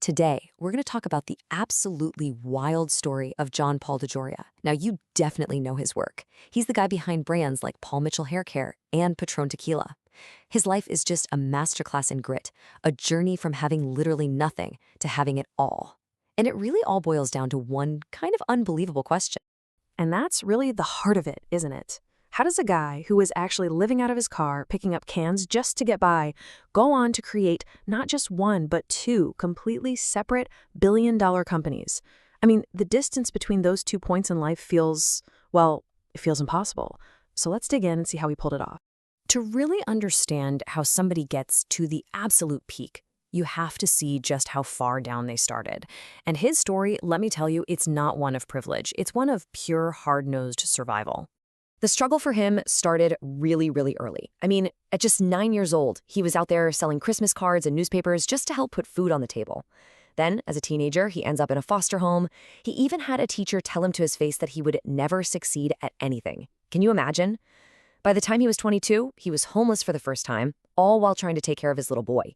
Today, we're going to talk about the absolutely wild story of John Paul DeJoria. Now, you definitely know his work. He's the guy behind brands like Paul Mitchell Hair Care and Patron Tequila. His life is just a masterclass in grit, a journey from having literally nothing to having it all. And it really all boils down to one kind of unbelievable question. And that's really the heart of it, isn't it? How does a guy who is actually living out of his car, picking up cans just to get by, go on to create not just one, but two completely separate billion-dollar companies? I mean, the distance between those 2 points in life feels, well, it feels impossible. So let's dig in and see how he pulled it off. To really understand how somebody gets to the absolute peak, you have to see just how far down they started. And his story, let me tell you, it's not one of privilege. It's one of pure, hard-nosed survival. The struggle for him started really, really early. I mean, at just 9 years old, he was out there selling Christmas cards and newspapers just to help put food on the table. Then, as a teenager, he ends up in a foster home. He even had a teacher tell him to his face that he would never succeed at anything. Can you imagine? By the time he was 22, he was homeless for the first time, all while trying to take care of his little boy.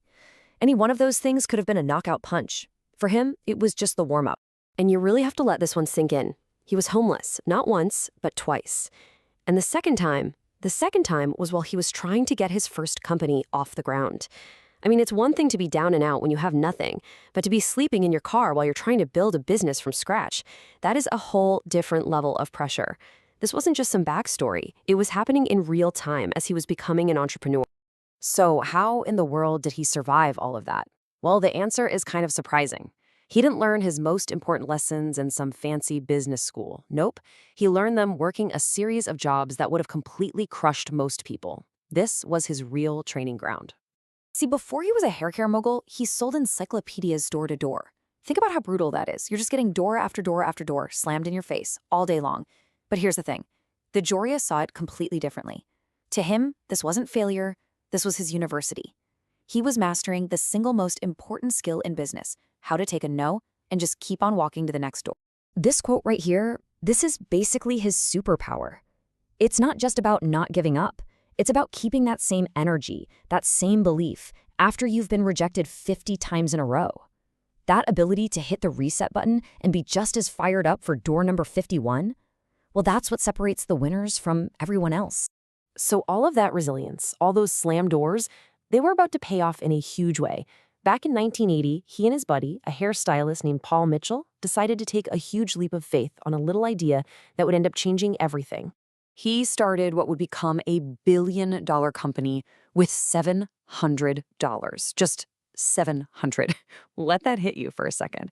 Any one of those things could have been a knockout punch. For him, it was just the warm-up. And you really have to let this one sink in. He was homeless, not once, but twice. And the second time was while he was trying to get his first company off the ground. I mean, it's one thing to be down and out when you have nothing, but to be sleeping in your car while you're trying to build a business from scratch, that is a whole different level of pressure. This wasn't just some backstory. It was happening in real time as he was becoming an entrepreneur. So how in the world did he survive all of that? Well, the answer is kind of surprising. He didn't learn his most important lessons in some fancy business school. Nope. He learned them working a series of jobs that would have completely crushed most people. This was his real training ground. See, before he was a hair care mogul, he sold encyclopedias door to door. Think about how brutal that is. You're just getting door after door after door slammed in your face all day long. But here's the thing. DeJoria saw it completely differently. To him, this wasn't failure. This was his university. He was mastering the single most important skill in business, how to take a no and just keep on walking to the next door. This quote right here, this is basically his superpower. It's not just about not giving up. It's about keeping that same energy, that same belief, after you've been rejected 50 times in a row. That ability to hit the reset button and be just as fired up for door number 51, well, that's what separates the winners from everyone else. So all of that resilience, all those slam doors, they were about to pay off in a huge way. Back in 1980, he and his buddy, a hairstylist named Paul Mitchell, decided to take a huge leap of faith on a little idea that would end up changing everything. He started what would become a billion-dollar company with $700. Just 700. Let that hit you for a second.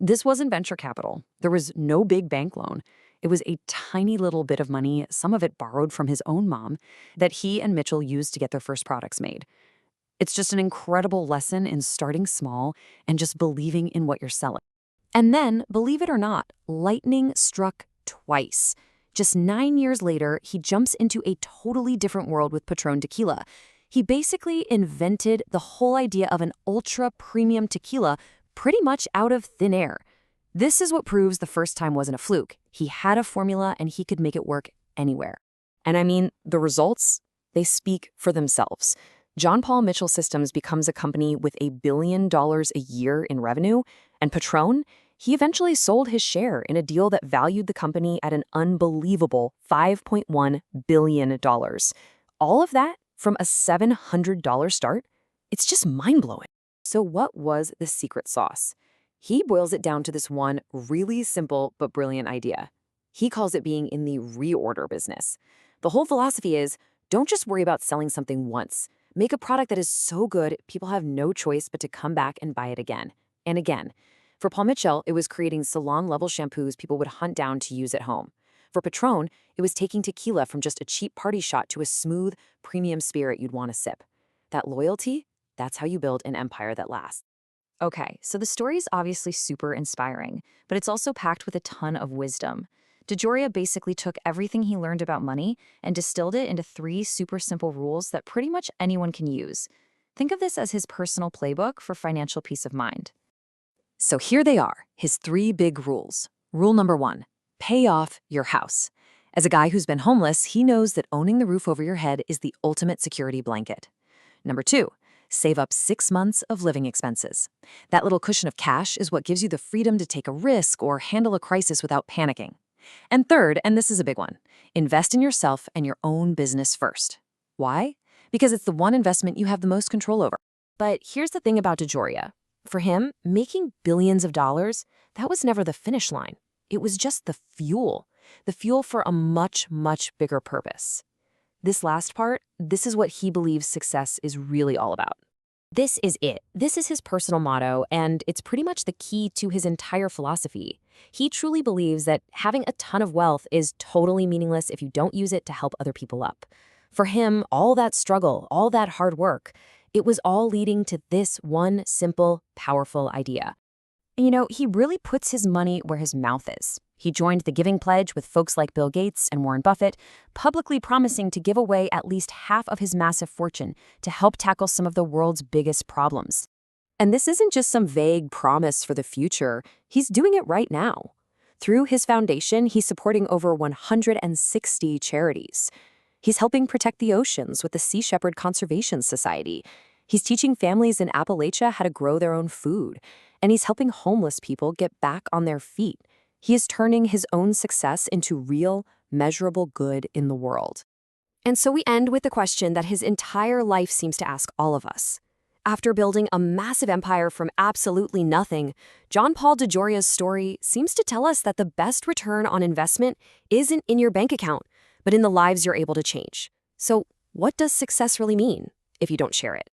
This wasn't venture capital. There was no big bank loan. It was a tiny little bit of money, some of it borrowed from his own mom, that he and Mitchell used to get their first products made. It's just an incredible lesson in starting small and just believing in what you're selling. And then, believe it or not, lightning struck twice. Just 9 years later, he jumps into a totally different world with Patron Tequila. He basically invented the whole idea of an ultra-premium tequila pretty much out of thin air. This is what proves the first time wasn't a fluke. He had a formula and he could make it work anywhere. And I mean, the results, they speak for themselves. John Paul Mitchell Systems becomes a company with $1 billion a year in revenue, and Patron, he eventually sold his share in a deal that valued the company at an unbelievable $5.1 billion. All of that from a $700 start? It's just mind-blowing. So what was the secret sauce? He boils it down to this one really simple but brilliant idea. He calls it being in the reorder business. The whole philosophy is, don't just worry about selling something once. Make a product that is so good, people have no choice but to come back and buy it again and again. For Paul Mitchell, it was creating salon-level shampoos people would hunt down to use at home. For Patron, it was taking tequila from just a cheap party shot to a smooth, premium spirit you'd want to sip. That loyalty, that's how you build an empire that lasts. Okay, so the story is obviously super inspiring, but it's also packed with a ton of wisdom. DeJoria basically took everything he learned about money and distilled it into 3 super simple rules that pretty much anyone can use. Think of this as his personal playbook for financial peace of mind. So here they are, his 3 big rules. Rule number 1, pay off your house. As a guy who's been homeless, he knows that owning the roof over your head is the ultimate security blanket. Number 2, Save up 6 months of living expenses. That little cushion of cash is what gives you the freedom to take a risk or handle a crisis without panicking. And third, and this is a big one, invest in yourself and your own business first. Why? Because it's the one investment you have the most control over. But here's the thing about DeJoria. For him, making billions of dollars, that was never the finish line. It was just the fuel for a much, much bigger purpose. This last part, this is what he believes success is really all about. This is it. This is his personal motto, and it's pretty much the key to his entire philosophy. He truly believes that having a ton of wealth is totally meaningless if you don't use it to help other people up. For him, all that struggle, all that hard work, it was all leading to this one simple, powerful idea. And he really puts his money where his mouth is. He joined the Giving Pledge with folks like Bill Gates and Warren Buffett, publicly promising to give away at least half of his massive fortune to help tackle some of the world's biggest problems. And this isn't just some vague promise for the future. He's doing it right now. Through his foundation, he's supporting over 160 charities. He's helping protect the oceans with the Sea Shepherd Conservation Society. He's teaching families in Appalachia how to grow their own food. And he's helping homeless people get back on their feet. He is turning his own success into real, measurable good in the world. And so we end with the question that his entire life seems to ask all of us. After building a massive empire from absolutely nothing, John Paul DeJoria's story seems to tell us that the best return on investment isn't in your bank account, but in the lives you're able to change. So what does success really mean if you don't share it?